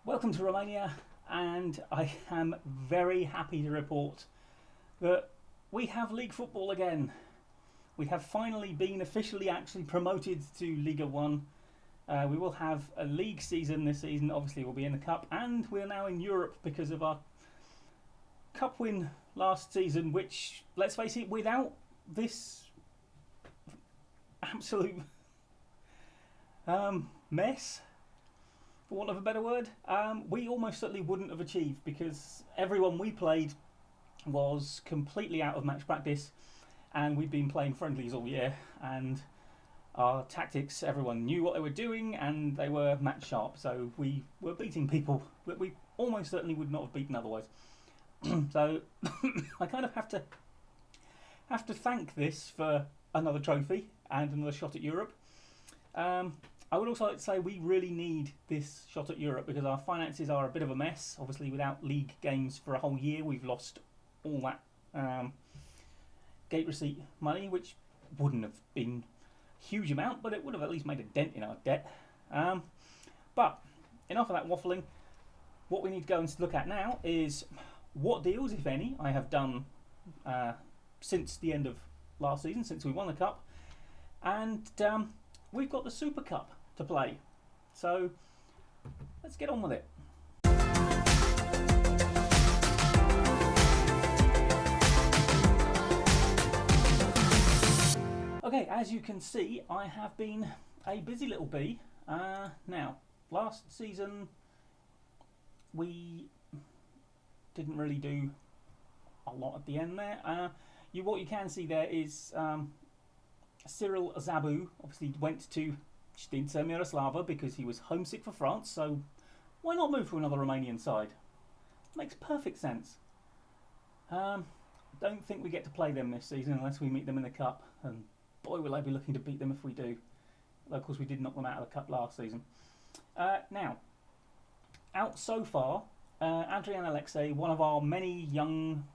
Welcome to Romania, and I am very happy to report that we have league football again. We have finally been officially actually promoted to Liga 1. We will have a league season this season. Obviously we'll be in the cup, and we're now in Europe because of our cup win last season, which, let's face it, without this absolute mess, for want of a better word, we almost certainly wouldn't have achieved, because everyone we played was completely out of match practice, and we'd been playing friendlies all year, and our tactics, everyone knew what they were doing, and they were match sharp, so we were beating people that we almost certainly would not have beaten otherwise. So I kind of have to thank this for another trophy and another shot at Europe. I would also like to say we really need this shot at Europe because our finances are a bit of a mess. Obviously, without league games for a whole year, we've lost all that gate receipt money, which wouldn't have been a huge amount, but it would have at least made a dent in our debt. But enough of that waffling. What we need to go and look at now is what deals, if any, I have done since the end of last season, since we won the cup. And we've got the Super Cup to play. So let's get on with it. Okay, as you can see, I have been a busy little bee. Now, last season we didn't really do a lot at the end there. What you can see there is Cyril Zabu obviously went to Știința Miroslava because he was homesick for France, so why not move to another Romanian side? Makes perfect sense. Don't think we get to play them this season unless we meet them in the cup, and boy will I be looking to beat them if we do. Though of course we did knock them out of the cup last season. Now, out so far, Adrian Alexei, one of our many young,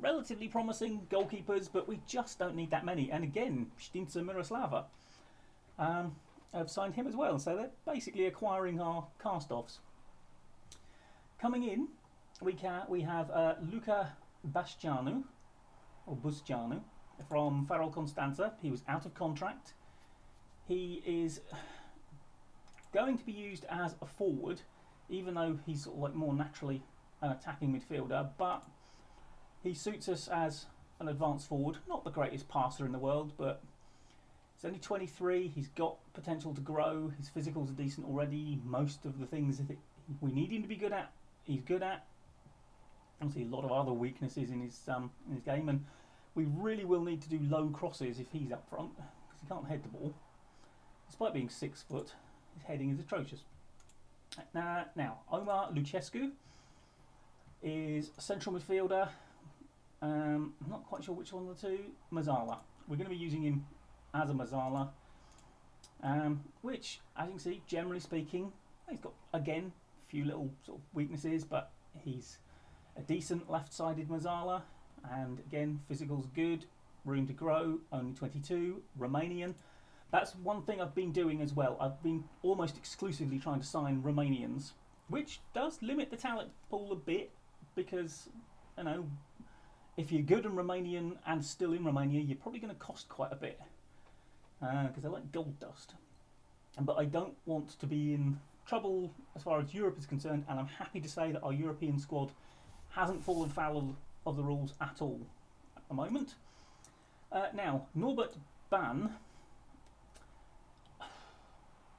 relatively promising goalkeepers, but we just don't need that many. And again, Știința Miroslava have signed him as well, so they're basically acquiring our cast-offs. Coming in, we have Luca Bastianu, or Buscianu, from Farol Constanța. He was out of contract. He is going to be used as a forward, even though he's sort of like more naturally an attacking midfielder, but he suits us as an advanced forward. Not the greatest passer in the world, but he's only 23. He's got potential to grow. His physicals are decent already. Most of the things that we need him to be good at, he's good at. Obviously, a lot of other weaknesses in his game, and we really will need to do low crosses if he's up front, because he can't head the ball. Despite being 6 foot, his heading is atrocious. Now, Omar Lucescu is a central midfielder. I'm not quite sure which one of the two. Mazala. We're going to be using him as a Mazala, which, as you can see, generally speaking, he's got, again, a few little sort of weaknesses, but he's a decent left-sided Mazala, and again, physical's good, room to grow, only 22, Romanian. That's one thing I've been doing as well. I've been almost exclusively trying to sign Romanians, which does limit the talent pool a bit, because, you know, if you're good and Romanian and still in Romania, you're probably going to cost quite a bit, because they're like gold dust. But I don't want to be in trouble as far as Europe is concerned, and I'm happy to say that our European squad hasn't fallen foul of the rules at all at the moment. Now, Norbert Ban.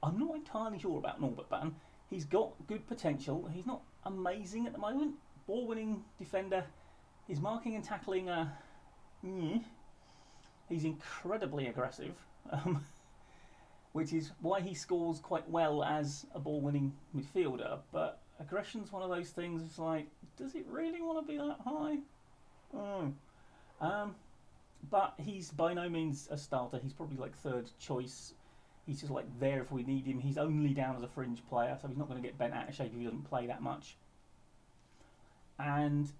I'm not entirely sure about Norbert Ban. He's got good potential. He's not amazing at the moment. Ball-winning defender. His marking and tackling are... He's incredibly aggressive, which is why he scores quite well as a ball-winning midfielder. But aggression's one of those things, it's like, does it really want to be that high? But he's by no means a starter. He's probably like third choice. He's just like there if we need him. He's only down as a fringe player, so he's not going to get bent out of shape if he doesn't play that much. And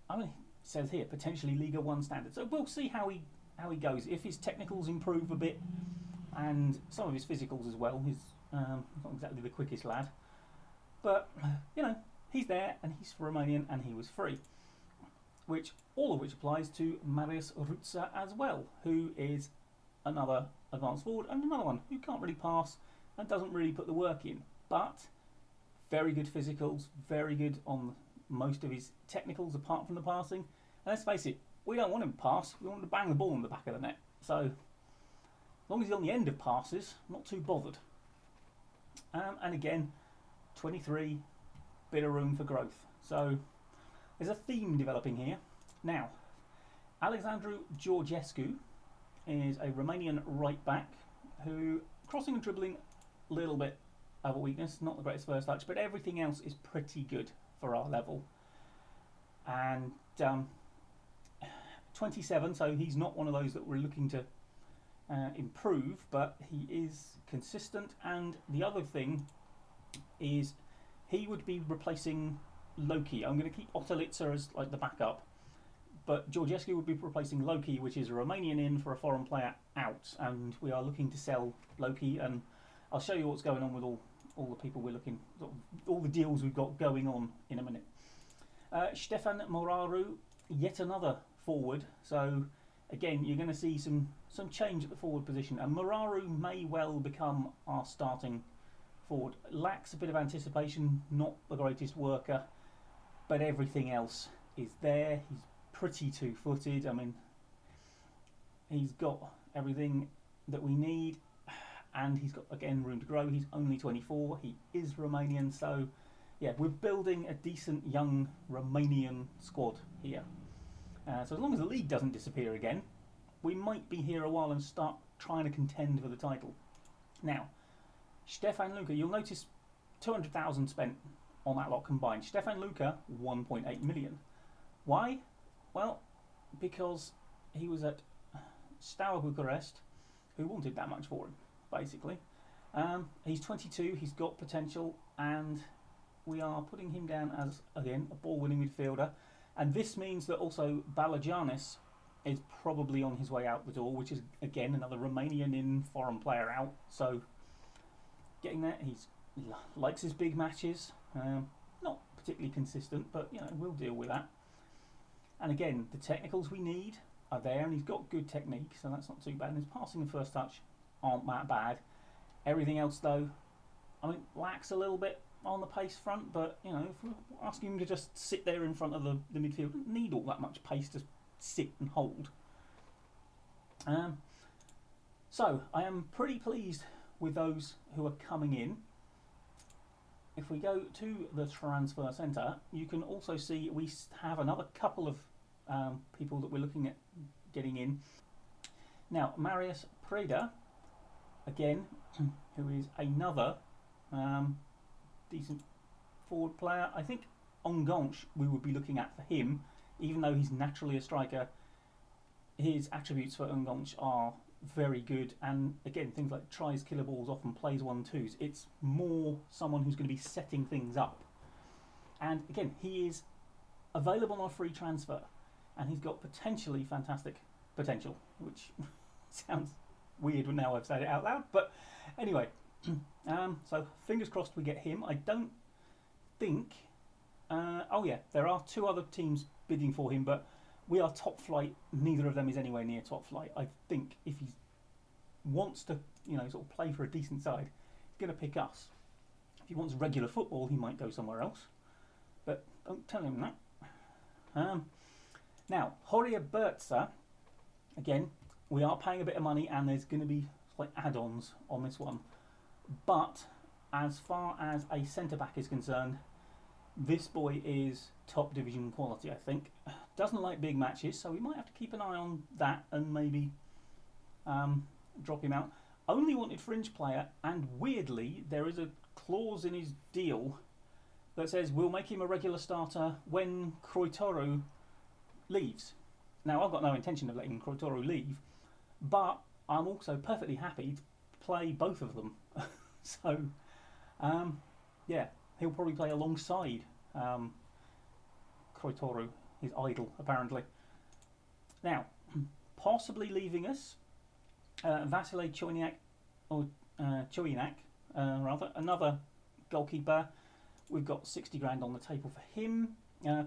I mean, it says here potentially Liga 1 standard. So we'll see how he goes. If his technicals improve a bit, and some of his physicals as well. He's not exactly the quickest lad. But, you know, he's there and he's Romanian and he was free. All of which applies to Marius Rutsa as well, who is another advanced forward and another one who can't really pass and doesn't really put the work in. But very good physicals, very good on most of his technicals apart from the passing. And let's face it, we don't want him to pass, we want him to bang the ball in the back of the net. So, as long as he's on the end of passes, not too bothered. And again, 23, bit of room for growth. So, there's a theme developing here. Now, Alexandru Georgescu is a Romanian right back who, crossing and dribbling, a little bit of a weakness, not the greatest first touch, but everything else is pretty good for our level. And 27, so he's not one of those that we're looking to improve, but he is consistent. And the other thing is he would be replacing Loki. I'm going to keep Otelica as like the backup, but Georgescu would be replacing Loki, which is a Romanian in for a foreign player out, and we are looking to sell Loki, and I'll show you what's going on with all the people we're looking, all the deals we've got going on in a minute. Stefan Moraru, yet another forward, so again you're going to see some change at the forward position, and Moraru may well become our starting forward. Lacks a bit of anticipation, not the greatest worker, but everything else is there. He's pretty two-footed. I mean, he's got everything that we need, and he's got, again, room to grow. He's only 24. He is Romanian, so yeah, we're building a decent young Romanian squad here. So as long as the league doesn't disappear again, we might be here a while and start trying to contend for the title. Now, Stefan Luca, you'll notice 200,000 spent on that lot combined. Stefan Luca, 1.8 million. Why? Well, because he was at Steaua Bucharest, who wanted that much for him, basically. He's 22, he's got potential, and we are putting him down as, again, a ball-winning midfielder. And this means that also Balagianis is probably on his way out the door, which is, again, another Romanian in, foreign player out. So, getting there, he likes his big matches. Not particularly consistent, but, you know, we'll deal with that. And again, the technicals we need are there, and he's got good technique, so that's not too bad. And his passing and first touch aren't that bad. Everything else, though, I mean, lacks a little bit on the pace front, but, you know, if we're asking him to just sit there in front of the midfield, doesn't need all that much pace to sit and hold. So, I am pretty pleased with those who are coming in. If we go to the transfer centre, you can also see we have another couple of people that we're looking at getting in. Now, Marius Preda, again, who is another decent forward player. I think Onganch we would be looking at for him, even though he's naturally a striker. His attributes for Onganch are very good, and again, things like tries killer balls, often plays 1-2s. It's more someone who's going to be setting things up. And again, he is available on a free transfer, and he's got potentially fantastic potential, which sounds weird now I've said it out loud, but anyway, so fingers crossed we get him. I don't think, oh yeah, there are two other teams bidding for him, but we are top flight. Neither of them is anywhere near top flight. I think if he wants to, you know, sort of play for a decent side, he's going to pick us. If he wants regular football, he might go somewhere else, but don't tell him that. Now, Horia Bertza, again, we are paying a bit of money, and there's going to be like add-ons on this one. But as far as a centre-back is concerned, this boy is top division quality, I think. Doesn't like big matches, so we might have to keep an eye on that and maybe drop him out. Only wanted fringe player, and weirdly, there is a clause in his deal that says we'll make him a regular starter when Croitoru leaves. Now, I've got no intention of letting Croitoru leave, but I'm also perfectly happy to play both of them. So, yeah, he'll probably play alongside Croitoru, his idol, apparently. Now, possibly leaving us, Vasile Choinak, rather, another goalkeeper. We've got 60 grand on the table for him.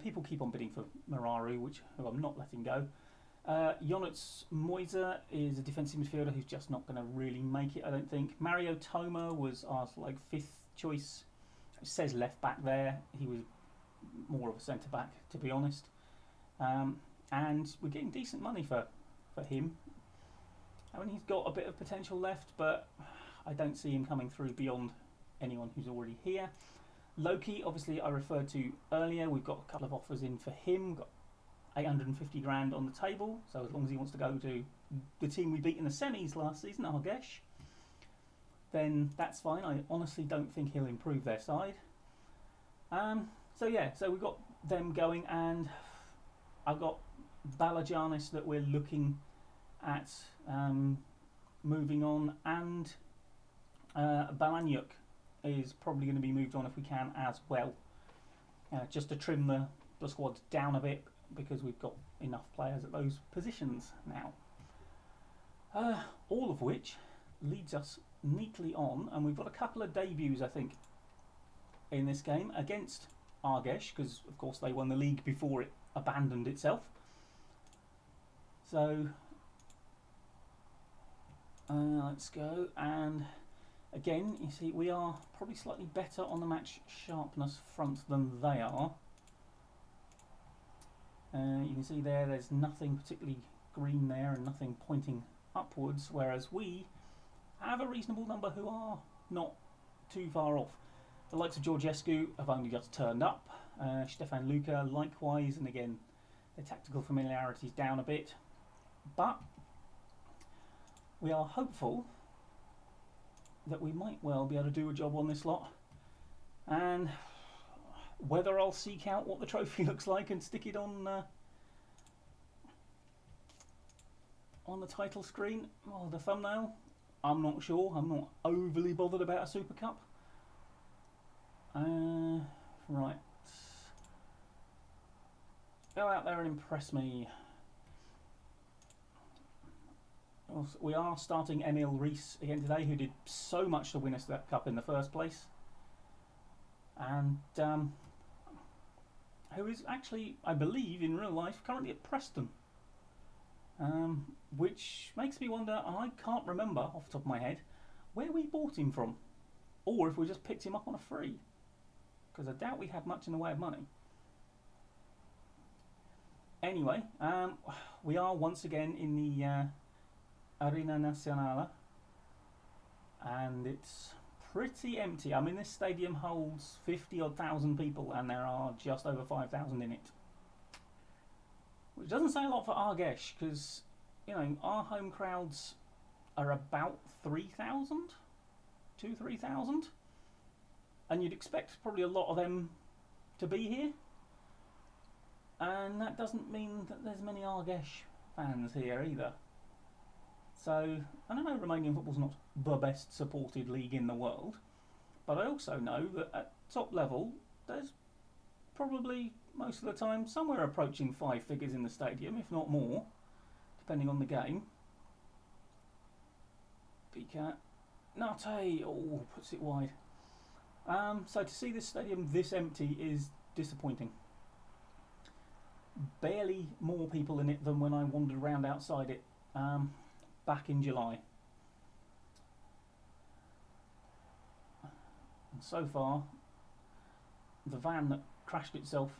People keep on bidding for Mararu, who I'm not letting go. Jonas Moiser is a defensive midfielder who's just not going to really make it, I don't think. Mario Toma was our like 5th choice. It says left back there. He was more of a centre back, to be honest. And we're getting decent money for him. I mean, he's got a bit of potential left, but I don't see him coming through beyond anyone who's already here. Loki, obviously, I referred to earlier. We've got a couple of offers in for him. We've got 850 grand on the table. So as long as he wants to go to the team we beat in the semis last season, Argesh, then that's fine. I honestly don't think he'll improve their side. So we've got them going, and I've got Balajanis that we're looking at moving on, and Balanyuk is probably going to be moved on if we can as well, just to trim the squad down a bit, because we've got enough players at those positions now. All of which leads us neatly on, and we've got a couple of debuts, I think, in this game against Argesh, because of course they won the league before it abandoned itself. So let's go, and again, you see, we are probably slightly better on the match sharpness front than they are. You can see there's nothing particularly green there and nothing pointing upwards, whereas we have a reasonable number who are not too far off. The likes of Georgescu have only just turned up. Stefan Luca likewise, and again, their tactical familiarity is down a bit. But we are hopeful that we might well be able to do a job on this lot. And whether I'll seek out what the trophy looks like and stick it on the title screen or the thumbnail, I'm not sure. I'm not overly bothered about a Super Cup. Right. Go out there and impress me. We are starting Emil Rees again today, who did so much to win us that cup in the first place. And who is actually, I believe, in real life, currently at Preston. Which makes me wonder, I can't remember off the top of my head, where we bought him from. Or if we just picked him up on a free. Because I doubt we had much in the way of money. Anyway, we are once again in the Arena Nacional. And it's pretty empty. I mean, this stadium holds 50-odd thousand people, and there are just over 5,000 in it. Which doesn't say a lot for Argesh, because, you know, our home crowds are about 3,000? 2,000-3,000? And you'd expect probably a lot of them to be here. And that doesn't mean that there's many Argesh fans here either. So, I don't know, Romanian football's not the best supported league in the world, but I also know that at top level, there's probably, most of the time, somewhere approaching 5 figures in the stadium, if not more, depending on the game. Pika Nate, oh, puts it wide. So to see this stadium this empty is disappointing. Barely more people in it than when I wandered around outside it back in July. And so far, the van that crashed itself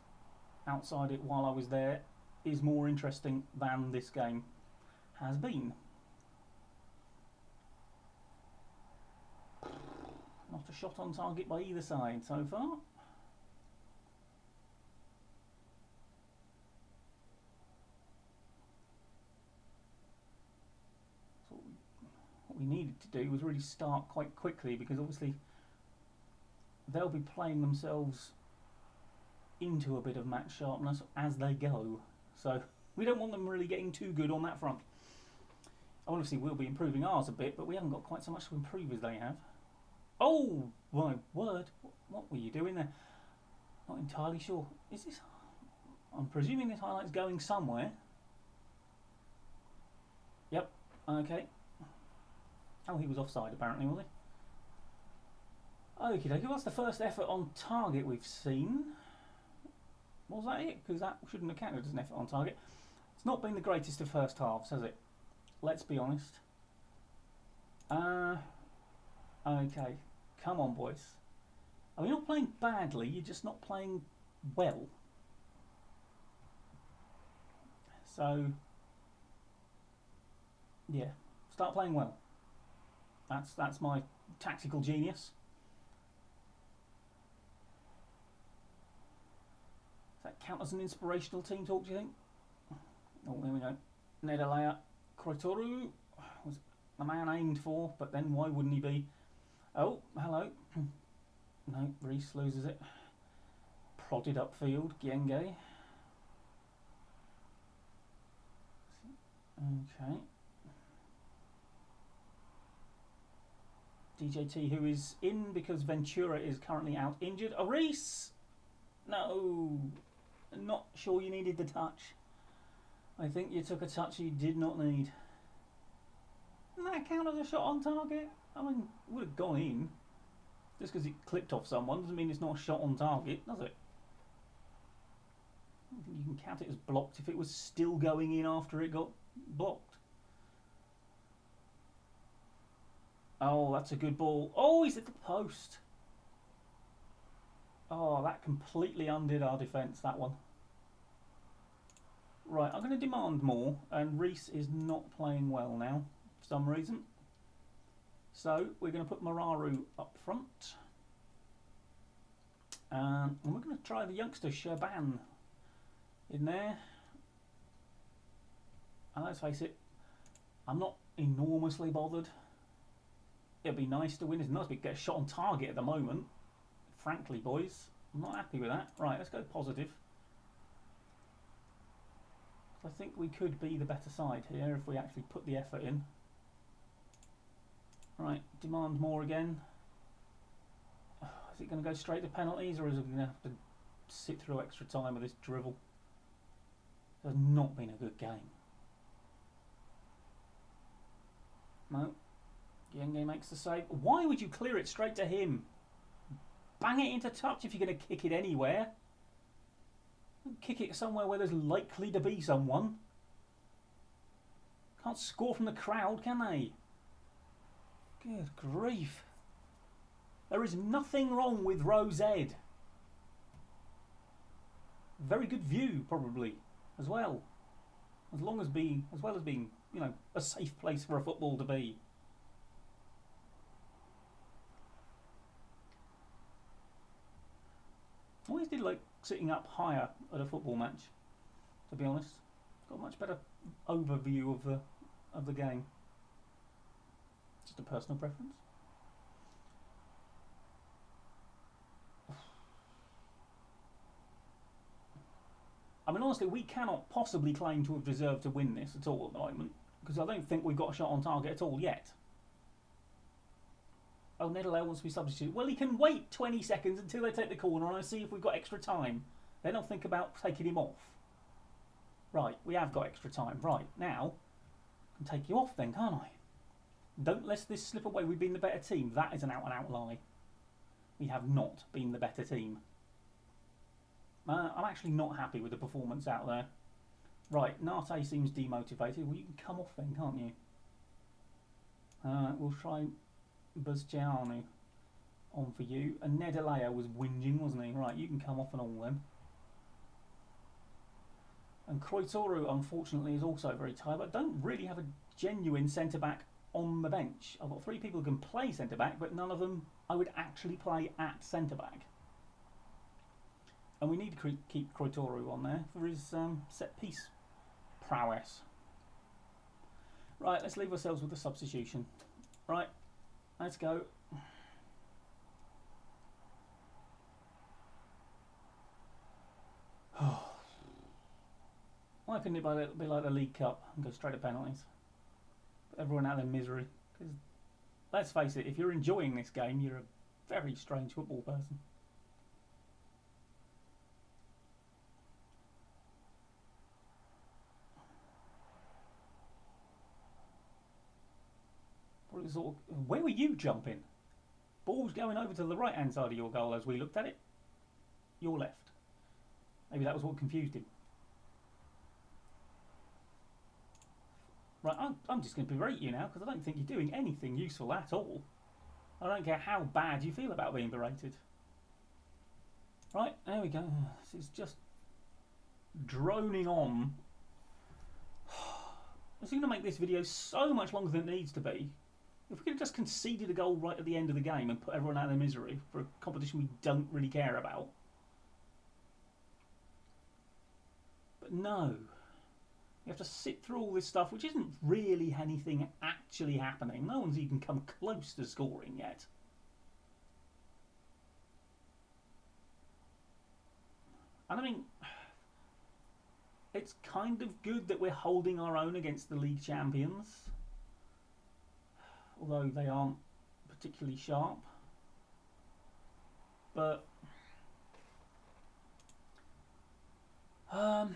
outside it while I was there is more interesting than this game has been. Not a shot on target by either side so far. So what we needed to do was really start quite quickly, because obviously they'll be playing themselves into a bit of match sharpness as they go. So we don't want them really getting too good on that front. Obviously we'll be improving ours a bit, but we haven't got quite so much to improve as they have. Oh, my word. What were you doing there? Not entirely sure. Is this... I'm presuming this highlight's going somewhere. Yep, okay. Oh, he was offside apparently, was Okie dokie, what's the first effort on target we've seen? Was that it? Because that shouldn't have counted as an effort on target. It's not been the greatest of first halves, has it? Let's be honest. Okay, come on, boys. I mean, you're not playing badly, you're just not playing well. So, yeah, start playing well. That's my tactical genius. Does that count as an inspirational team talk, do you think? Oh, there we go. Nedalea Kroitoru was the man aimed for, but then why wouldn't he be? Oh, hello. No, Reese loses it. Prodded upfield, Gyenge. Okay. DJT, who is in because Ventura is currently out injured. Oh, Reese! No! Not sure you needed the touch. I think you took a touch you did not need. Doesn't that count as a shot on target? I mean, it would have gone in. Just because it clipped off someone doesn't mean it's not a shot on target, does it? You can count it as blocked if it was still going in after it got blocked. Oh, that's a good ball. Oh, he's at the post. Oh, that completely undid our defence, that one. Right, I'm going to demand more, and Reese is not playing well now, for some reason. So, we're going to put Mararu up front. And we're going to try the youngster Shaban in there. And let's face it, I'm not enormously bothered. It'd be nice to win. It's nice to get a shot on target at the moment. Frankly, boys, I'm not happy with that. Right, let's go positive. I think we could be the better side here if we actually put the effort in. Right, demand more again. Is it going to go straight to penalties, or is it going to have to sit through extra time with this drivel? It has not been a good game. No. Gyenge makes the save. Why would you clear it straight to him? Bang it into touch if you're going to kick it anywhere. Kick it somewhere where there's likely to be someone. Can't score from the crowd, can they? Good grief. There is nothing wrong with row Z. Very good view, probably, as well. As well as being, you know, a safe place for a football to be. I always did like sitting up higher at a football match, to be honest. Got a much better overview of the game. Just a personal preference. I mean, honestly, we cannot possibly claim to have deserved to win this at all at the moment, because I don't think we've got a shot on target at all yet. Oh, Nedalea wants to be substituted. Well, he can wait 20 seconds until they take the corner and I see if we've got extra time. Then I'll think about taking him off. Right, we have got extra time. Right, now, I can take you off then, can't I? Don't let this slip away. We've been the better team. That is an out-and-out lie. We have not been the better team. I'm actually not happy with the performance out there. Right, Nate seems demotivated. Well, you can come off then, can't you? We'll try Buzcianu on for you. And Nedalea was whinging, wasn't he? Right, you can come off and all then. And Kroitoru, unfortunately, is also very tired. But I don't really have a genuine centre-back on the bench. I've got 3 people who can play centre-back, but none of them I would actually play at centre-back. And we need to keep Kroitoru on there for his set-piece prowess. Right, let's leave ourselves with the substitution. Right, let's go. Why couldn't it be like the League Cup and go straight to penalties? Put everyone out of their misery. Because, let's face it, if you're enjoying this game, you're a very strange football person. Sort of, where were you jumping? Ball's going over to the right-hand side of your goal as we looked at it. Your left. Maybe that was what confused him. Right, I'm just going to berate you now because I don't think you're doing anything useful at all. I don't care how bad you feel about being berated. Right, there we go. This is just droning on. It's going to make this video so much longer than it needs to be. If we could have just conceded a goal right at the end of the game and put everyone out of their misery for a competition we don't really care about. But no. You have to sit through all this stuff, which isn't really anything actually happening. No one's even come close to scoring yet. And I mean, it's kind of good that we're holding our own against the league champions. Although they aren't particularly sharp. But I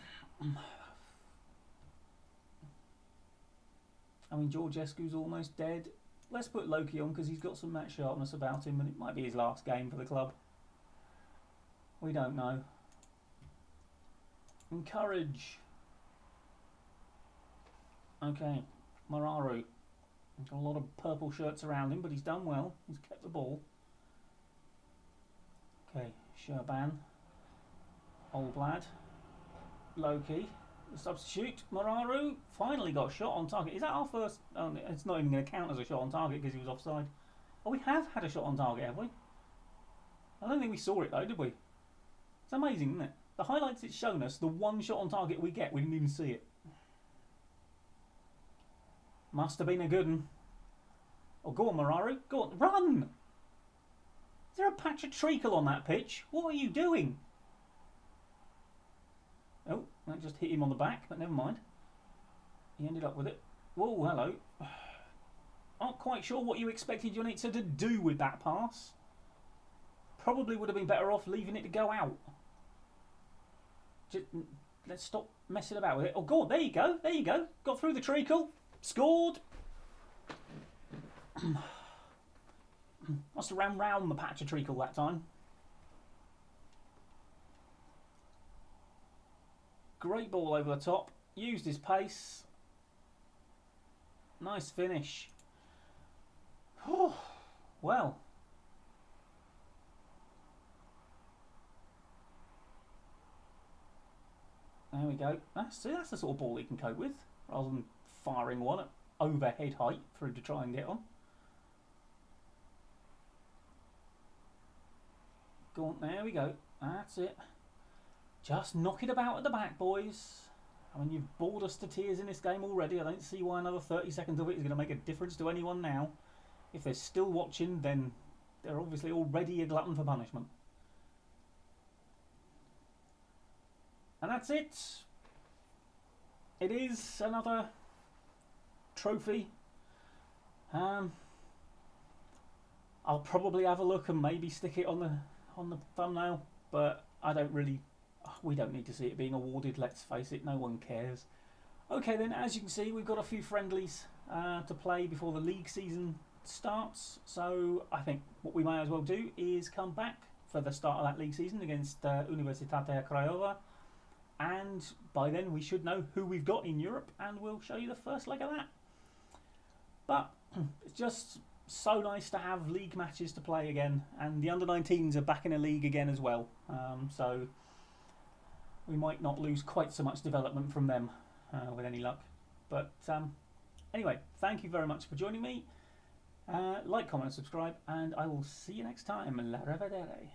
mean, Georgescu's almost dead. Let's put Loki on because he's got some match sharpness about him and it might be his last game for the club. We don't know. Encourage. Okay, Mararu. He's got a lot of purple shirts around him, but he's done well. He's kept the ball. Okay, Sherban. Old lad. Loki. The substitute. Mararu finally got a shot on target. Is that our first? Oh, it's not even going to count as a shot on target because he was offside. Oh, we have had a shot on target, have we? I don't think we saw it though, did we? It's amazing, isn't it? The highlights it's shown us, the one shot on target we get, we didn't even see it. Must have been a good one. Oh, go on, Mararu. Go on, run! Is there a patch of treacle on that pitch? What are you doing? Oh, that just hit him on the back, but never mind. He ended up with it. Whoa, hello. Aren't quite sure what you expected Jonitsa to do with that pass. Probably would have been better off leaving it to go out. Just, let's stop messing about with it. Oh, go on, there you go, there you go. Got through the treacle. Scored. Must have ran round the patch of treacle that time. Great ball over the top. Used his pace. Nice finish. Oh, well. There we go. That's the sort of ball he can cope with, rather than firing one at overhead height through to try and get on. Go on, there we go. That's it. Just knock it about at the back, boys. I mean, you've bored us to tears in this game already. I don't see why another 30 seconds of it is going to make a difference to anyone now. If they're still watching, then they're obviously already a glutton for punishment. And that's it. It is another trophy. I'll probably have a look and maybe stick it on the thumbnail, but I don't really. We don't need to see it being awarded, let's face it, no one cares. Okay then, as you can see, we've got a few friendlies to play before the league season starts, so I think what we may as well do is come back for the start of that league season against Universitatea Craiova, and by then we should know who we've got in Europe and we'll show you the first leg of that. But it's just so nice to have league matches to play again, and the under-19s are back in a league again as well, so we might not lose quite so much development from them with any luck. But anyway, thank you very much for joining me. Like, comment and subscribe, and I will see you next time. La Revedere.